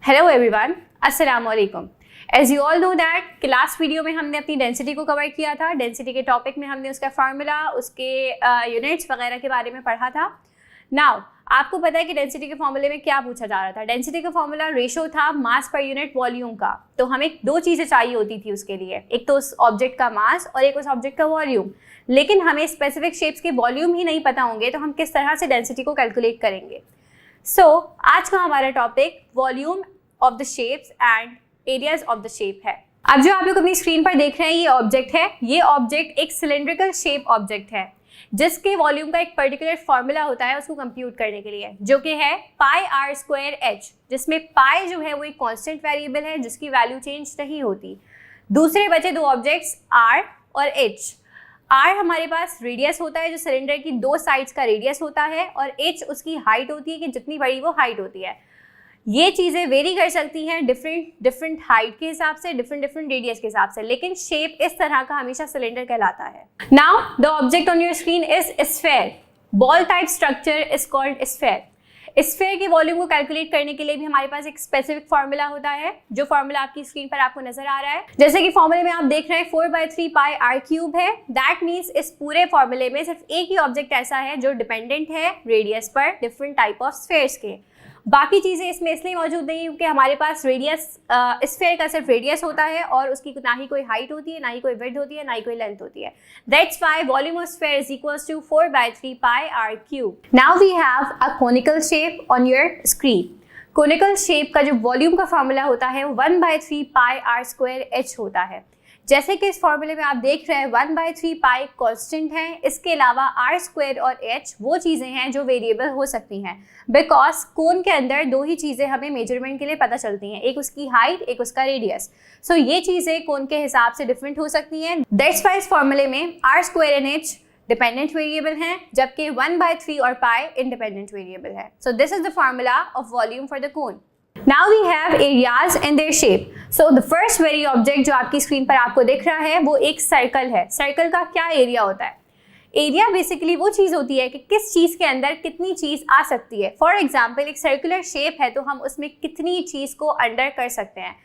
Hello everyone, अस्सलाम वालेकुम। As you all know that कि लास्ट वीडियो में हमने अपनी डेंसिटी को कवर किया था। डेंसिटी के टॉपिक में हमने उसका फार्मूला, उसके यूनिट्स वगैरह के बारे में पढ़ा था। नाउ आपको पता है कि डेंसिटी के फॉर्मूले में क्या पूछा जा रहा था। डेंसिटी का फॉर्मूला रेशो था मास पर यूनिट वॉल्यूम का। तो हमें दो चीज़ें चाहिए होती थी उसके लिए, एक तो उस ऑब्जेक्ट का मास और एक उस ऑब्जेक्ट का वॉल्यूम। लेकिन हमें स्पेसिफिक शेप्स के वॉल्यूम ही नहीं पता होंगे तो हम किस तरह से डेंसिटी को कैलकुलेट करेंगे। आज का हमारा topic volume of the shapes and areas of the shape है। अब जो आप लोग अपनी स्क्रीन पर देख रहे हैं ये ऑब्जेक्ट है। ये ऑब्जेक्ट एक सिलेंड्रिकल शेप ऑब्जेक्ट है जिसके वॉल्यूम का एक पर्टिकुलर फॉर्मूला होता है उसको कंप्यूट करने के लिए, जो कि है पाई आर स्क्वायर एच, जिसमें पाई जो है वो एक कांस्टेंट वेरिएबल है जिसकी वैल्यू चेंज नहीं होती। दूसरे बचे दो ऑब्जेक्ट्स आर और एच। आर हमारे पास रेडियस होता है जो सिलेंडर की दो साइड्स का रेडियस होता है, और एच उसकी हाइट होती है कि जितनी बड़ी वो हाइट होती है। ये चीज़ें वेरी कर सकती हैं डिफरेंट हाइट के हिसाब से, डिफरेंट रेडियस के हिसाब से, लेकिन शेप इस तरह का हमेशा सिलेंडर कहलाता है। Now the object on your screen is sphere. Ball type structure is called sphere. Sphere के वॉल्यूम को कैलकुलेट करने के लिए भी हमारे पास एक स्पेसिफिक फार्मूला होता है, जो फार्मूला आपकी स्क्रीन पर आपको नजर आ रहा है। जैसे कि फार्मूले में आप देख रहे हैं 4/3 पाई आर क्यूब है। दैट मीन्स इस पूरे फार्मूले में सिर्फ एक ही ऑब्जेक्ट ऐसा है जो डिपेंडेंट है रेडियस पर डिफरेंट टाइप ऑफ स्फेयर्स के। बाकी चीज़ें इसमें इसलिए मौजूद नहीं क्योंकि हमारे पास रेडियस स्फेयर का सिर्फ रेडियस होता है और उसकी ना ही कोई हाइट होती है, ना ही कोई विड्थ होती है, ना ही कोई लेंथ होती है। That's why volume of sphere is equals to 4/3 pi r cube. Now we have a conical shape on your screen. Conical shape का जो वॉल्यूम का फॉर्मूला होता है वो 1/3 पाई आर स्क्वायर एच होता है। जैसे कि इस फॉर्मूले में आप देख रहे हैं 1/3 पाई कांस्टेंट है, इसके अलावा आर स्क्वायर और एच वो चीज़ें हैं जो वेरिएबल हो सकती हैं, बिकॉज कोन के अंदर दो ही चीज़ें हमें मेजरमेंट के लिए पता चलती हैं, एक उसकी हाइट, एक उसका रेडियस। सो ये चीज़ें कोन के हिसाब से डिफरेंट हो सकती हैं। दैट्स व्हाई इस फॉर्मूले में R square and H dependent variable हैं, जबकि 1/3 और पाई इंडिपेंडेंट वेरिएबल है। So this is the formula of volume for the cone. Now we have areas and their shape. So the first very object जो आपकी screen पर आपको दिख रहा है वो एक सर्कल है। सर्कल का क्या एरिया होता है? एरिया बेसिकली वो चीज़ होती है कि किस चीज़ के अंदर कितनी चीज़ आ सकती है। फॉर एग्जाम्पल एक सर्कुलर शेप है तो हम उसमें कितनी चीज़ को अंडर कर सकते हैं।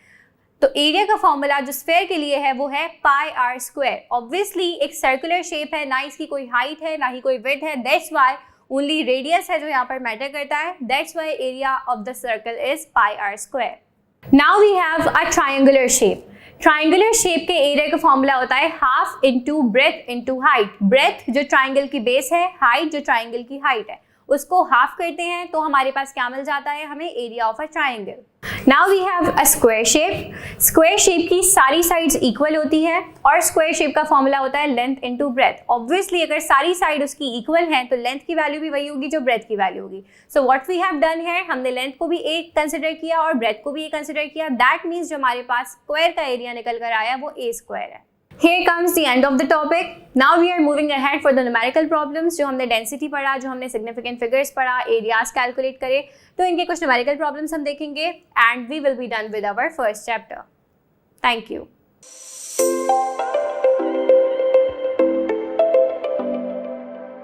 तो एरिया का फॉर्मूला जो स्फेयर के लिए है वो है पाई आर स्क्वायर। ऑब्वियसली एक सर्कुलर शेप है, ना इसकी कोई हाइट है ना ही कोई विड्थ है, दैट्स वाई ओनली रेडियस है जो यहाँ पर मैटर करता है। That's why area of the circle is pi R square. Now we have a triangular shape. Triangular shape के एरिया का फॉर्मूला होता है half into breadth into height. Breadth जो ट्रायंगल की बेस है, हाइट जो ट्रायंगल की हाइट है, उसको हाफ करते हैं तो हमारे पास क्या मिल जाता है, हमें area of a triangle. Now we have a square shape. Square shape की सारी साइड्स इक्वल होती है और स्क्वायर शेप का फॉर्मूला होता है लेंथ इनटू ब्रेथ। ऑब्वियसली अगर सारी साइड उसकी इक्वल हैं तो लेंथ की वैल्यू भी वही होगी जो ब्रेथ की वैल्यू होगी। So what we have done है, हमने लेंथ को भी एक कंसिडर किया और ब्रेथ को भी एक कंसिडर किया। दैट मीन्स जो हमारे पास स्क्वायर का एरिया निकल कर आया वो ए स्क्वायर है। Here comes the end of the topic. Now we are moving ahead for the numerical problems. जो हमने डेंसिटी पढ़ा, जो हमने सिग्निफिकेंट फिगर्स पढ़ा, एरियाज कैलकुलेट करे, तो इनके कुछ न्यूमेरिकल प्रॉब्लम्स हम देखेंगे and we will be done with our first chapter. Thank you.